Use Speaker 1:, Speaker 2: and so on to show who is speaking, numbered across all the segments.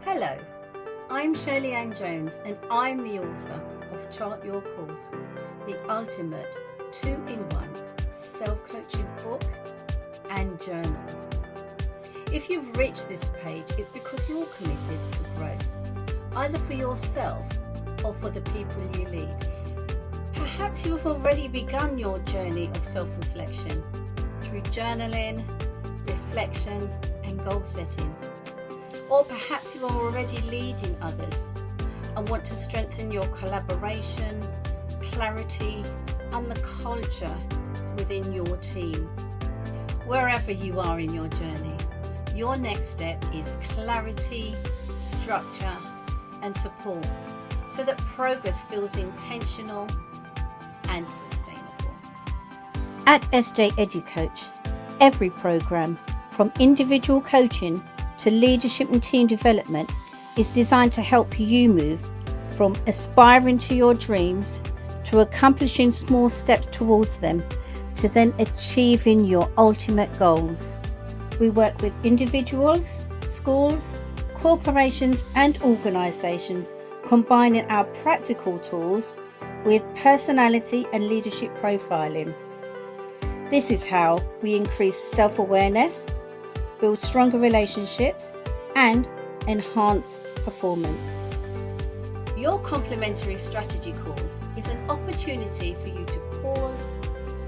Speaker 1: Hello, I'm Shirley Ann Jones and I'm the author of Chart Your Course, the ultimate 2-in-1 self-coaching book and journal. If you've reached this page, it's because you're committed to growth, either for yourself or for the people you lead. Perhaps you have already begun your journey of self-reflection through journaling, reflection and goal setting. Or perhaps you are already leading others and want to strengthen your collaboration, clarity and the culture within your team. Wherever you are in your journey, your next step is clarity, structure and support so that progress feels intentional and sustainable.
Speaker 2: At SJ Educoach, every program from individual coaching to leadership and team development is designed to help you move from aspiring to your dreams to accomplishing small steps towards them to then achieving your ultimate goals. We work with individuals, schools, corporations and organisations, combining our practical tools with personality and leadership profiling. This is how we increase self-awareness, build stronger relationships and enhance performance.
Speaker 1: Your complimentary strategy call is an opportunity for you to pause,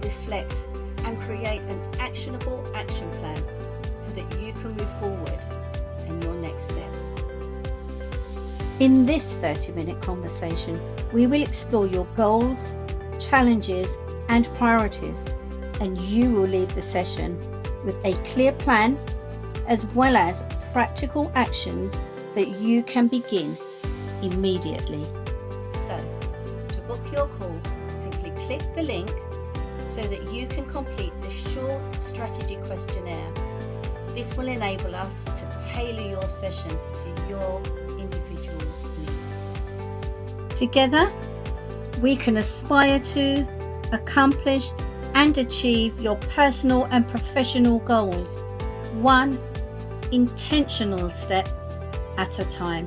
Speaker 1: reflect and create an actionable action plan so that you can move forward in your next steps.
Speaker 2: In this 30-minute conversation, we will explore your goals, challenges and priorities, and you will leave the session with a clear plan as well as practical actions that you can begin immediately.
Speaker 1: So, to book your call, simply click the link so that you can complete the short strategy questionnaire. This will enable us to tailor your session to your individual needs.
Speaker 2: Together, we can aspire to, accomplish and achieve your personal and professional goals, one intentional step at a time.